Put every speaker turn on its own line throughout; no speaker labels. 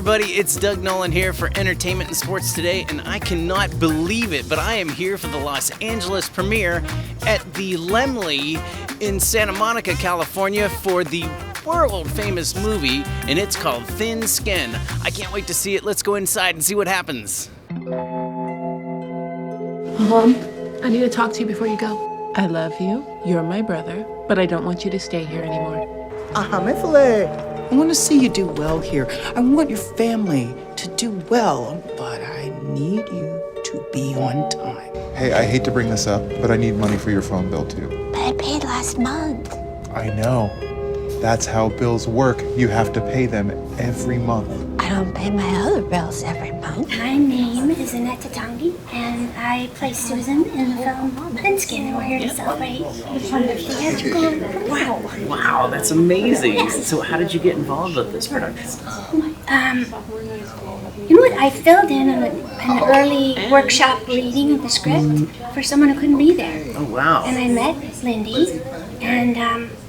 everybody, it's Doug Nolan here for Entertainment and Sports Today, and I cannot believe it, but I am here for the Los Angeles premiere at the Laemmle in Santa Monica, California for the world-famous movie, and it's called Thin Skin. I can't wait to see it. Let's go inside and see what happens.
Mom, I need to talk to you before you go. I love you, you're my brother, but I don't want you to stay here anymore.
Ahamefule. I want to see you do well here. I want your family to do well, but I need you to be on time.
Hey, I hate to bring this up, but I need money for your phone bill too.
But I paid last month.
I know. That's how bills work. You have to pay them every month.
I don't pay my other bills every month.
My name is Annette Toutonghi, and I play Susan in the film Thin Skin, and we're here to celebrate the theatrical.
Wow, that's amazing. So how did you get involved with this production?
You know what? I filled in an early workshop reading of the script for someone who couldn't be there.
Oh, wow.
And I met Lindy, and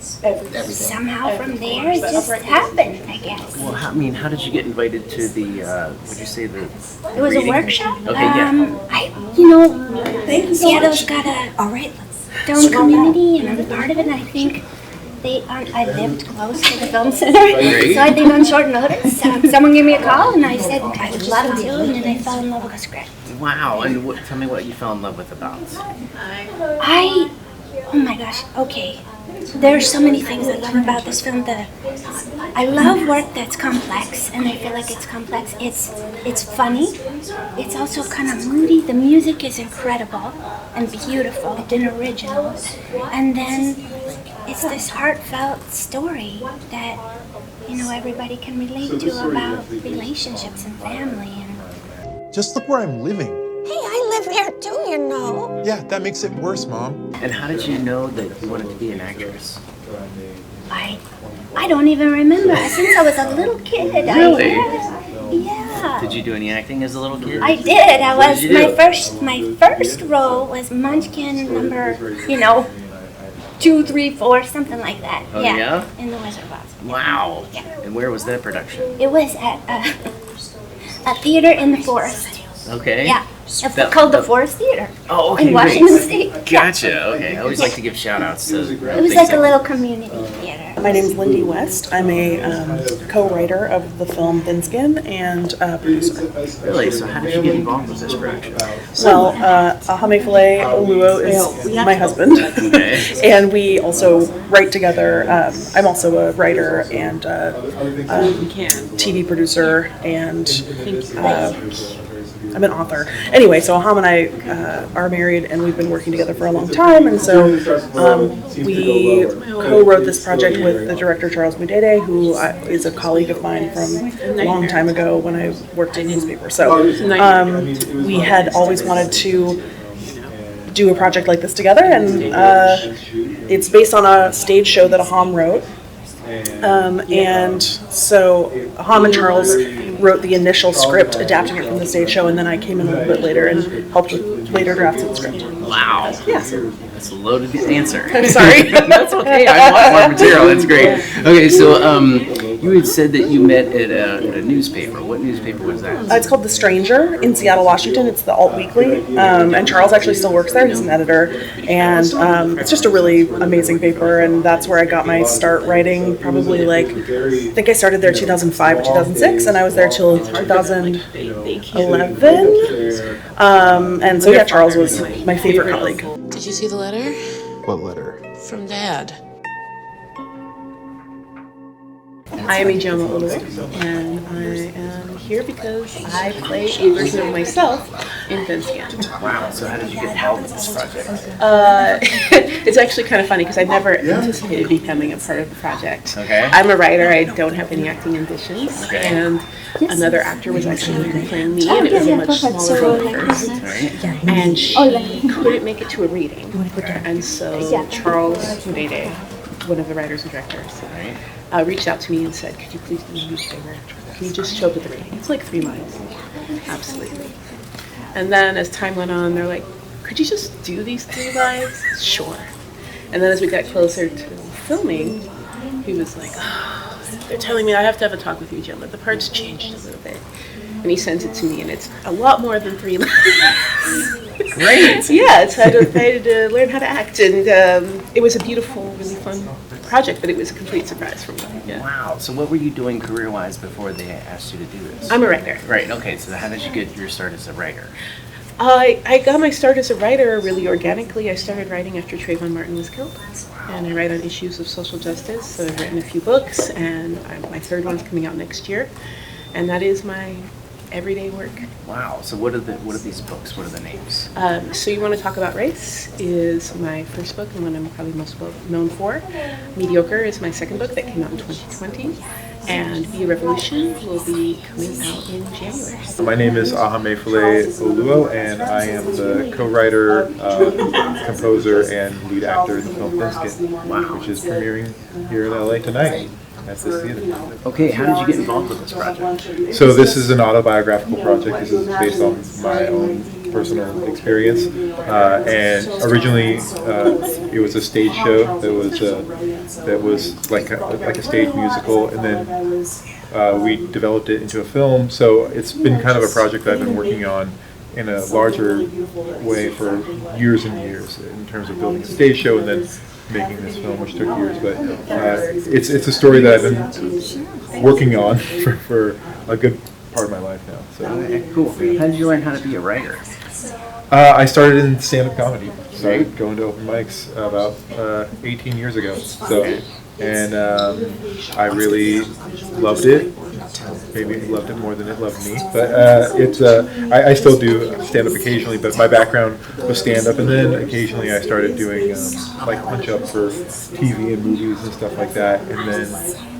somehow from there it just happened, I guess.
Well, how did you get invited to the, would you say the
It was
reading?
a workshop.
Okay, yeah.
Seattle's got a film community, and I'm part of it, and I think I lived close to the film center, so I think on short notice, someone gave me a call, and I said I would love to, and then I fell in love with the script.
Wow, and tell me what you fell in love with about.
Oh my gosh, okay. There's so many things I love about this film. I love work that's complex, and I feel like it's complex. It's funny. It's also kind of moody. The music is incredible and beautiful and original. And then it's this heartfelt story that, everybody can relate to about relationships and family.
Just look where I'm living.
Hey, I live here too, you know.
Yeah, that makes it worse, Mom.
And how did you know that you wanted to be an actress?
I don't even remember. Since I was a little kid.
Really?
Yeah.
Did you do any acting as a little kid?
I did. My first role was Munchkin number, 2, 3, 4, something like that.
Oh, yeah?
In the Wizard of Oz.
Wow.
Yeah.
And where was that production?
It was at a theater in the forest.
Okay.
Yeah. It's called the Forest Theater.
Oh, okay.
In Washington State.
Gotcha. Okay. I always like to give shout outs to.
It was like a little community theater.
My name is Lindy West. I'm a co-writer of the film Thin Skin and producer.
Really? So how did you get involved with this production?
Well, Ahamefule Oluo is my husband.
Okay.
And we also write together. I'm also a writer and TV producer, and I'm an author. Anyway, so Aham and I are married, and we've been working together for a long time, and so we co-wrote this project with the director Charles Mudede, who is a colleague of mine from a long time ago when I worked in newspaper. So we had always wanted to do a project like this together, and it's based on a stage show that Aham wrote. And so Aham and Charles wrote the initial script, adapting it from the stage show, and then I came in a little bit later and helped with later drafts of the script.
Wow.
Yeah.
That's a loaded answer.
I'm sorry.
That's okay. I want more material. That's great. Okay, so you had said that you met at a newspaper. What newspaper was that?
It's called The Stranger in Seattle, Washington. It's the alt weekly, and Charles actually still works there. He's an editor, and it's just a really amazing paper, and that's where I got my start writing. Probably I think I started there 2005 or 2006, and I was there till 2011. And so Charles was my favorite colleague.
Did you see the letter?
What letter?
From Dad.
I am Ijeoma and I am here because I play a version of myself in Thin Skin.
Wow, so how did you get involved with this project?
It's actually kind of funny because I never anticipated becoming a part of the project.
Okay.
I'm a writer, I don't have any acting ambitions,
Okay.
and another actor was actually playing me, and it was a much smaller role at first.
Right.
And she couldn't make it to a reading, and so Charles Mudede, one of the writers and directors, reached out to me and said, could you please do me a favor? Can you just show up at the reading? It's like 3 miles. Absolutely. And then as time went on, they're like, could you just do these 3 lives? Sure. And then as we got closer to filming, he was like, oh, they're telling me I have to have a talk with you, Ijeoma. The part's changed a little bit. And he sends it to me, and it's a lot more than 3 lines.
Great.
Yeah, it's I had to learn how to act, and it was a beautiful, really fun project, but it was a complete surprise for me. Yeah.
Wow. So what were you doing career-wise before they asked you to do this?
I'm a writer.
Right. Okay. So how did you get your start as a writer?
I got my start as a writer really organically. I started writing after Trayvon Martin was killed, and I write on issues of social justice. So I've written a few books, and my 3rd one's coming out next year, and that is my everyday work.
Wow. So what are these books? What are the names?
So You Want to Talk About Race is my first book and one I'm probably most known for. Mediocre is my 2nd book that came out in 2020. And Be a Revolution will be coming out in January.
My name is Ahamefule Joe Oluo, and I am the co-writer, composer, and lead actor in the film Thin, which is premiering here in LA tonight at this theater.
Okay, how did you get involved with this project?
So this is an autobiographical project. This is based on my own personal experience, and originally it was a stage show that was like a stage musical, and then we developed it into a film. So it's been kind of a project that I've been working on in a larger way for years and years in terms of building a stage show and then making this film, which took years. But it's a story that I've been working on for a good part of my life now. So.
Okay, cool. How did you learn how to be a writer?
I started in stand-up comedy. Started going to open mics about 18 years ago. So, and I really loved it. Maybe loved it more than it loved me. But I still do stand-up occasionally. But my background was stand-up, and then occasionally I started doing like punch-up for TV and movies and stuff like that. And then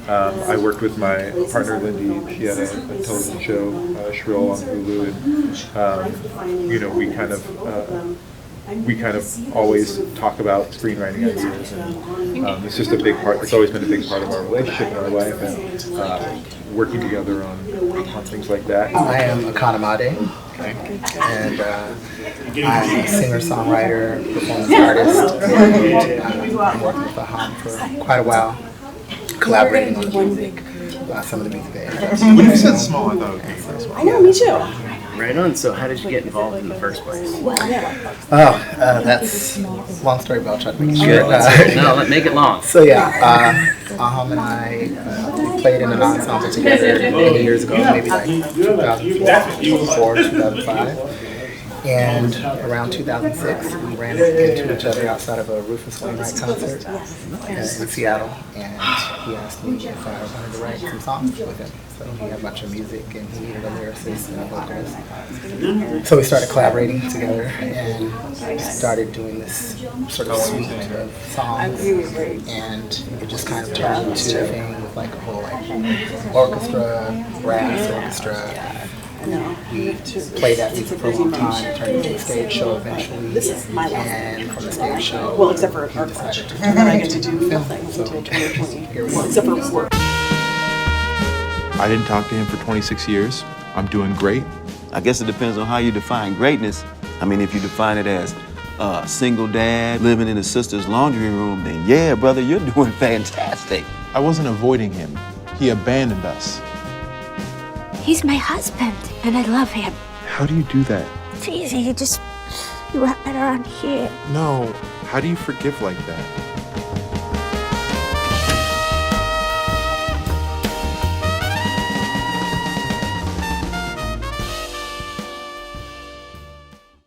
I worked with my partner Lindy. She had a television show, Shrill on Hulu, and we kind of always talk about screenwriting ideas, and it's just a big part. It's always been a big part of our relationship and our life, and working together on things like that.
I am Okanomode, and I'm a singer-songwriter, performance artist, and I've worked with Aham for quite a while, collaborating on music, some of the music that
When you said small, I thought it was being very small.
I know, me too.
Right on. So how did you get involved in the first place?
that's a long story, but I'll try to make it short.
Let's hear it. No, make it long.
So yeah, Aham and I we played in an ensemble together many years ago, maybe like 2004, 2005. And around 2006, we ran into each other outside of a Rufus Wainwright concert in Seattle, and he asked me if I wanted to write some songs with him. So he had a bunch of music, and he needed a lyricist and a vocalist. So we started collaborating together and started doing this sort of suite of songs, and it just kind of turned into a thing with like a whole like orchestra, brass orchestra. We played that music for a long time, turned into a stage show eventually. This is my last and from the stage show,
well, except for our
project,
and then I get to do nothing until 2020. Well, except for work.
I didn't talk to him for 26 years. I'm doing great.
I guess it depends on how you define greatness. I mean, if you define it as a single dad living in his sister's laundry room, then yeah, brother, you're doing fantastic.
I wasn't avoiding him. He abandoned us.
He's my husband, and I love him.
How do you do that?
It's easy. You wrap it around here.
No. How do you forgive like that?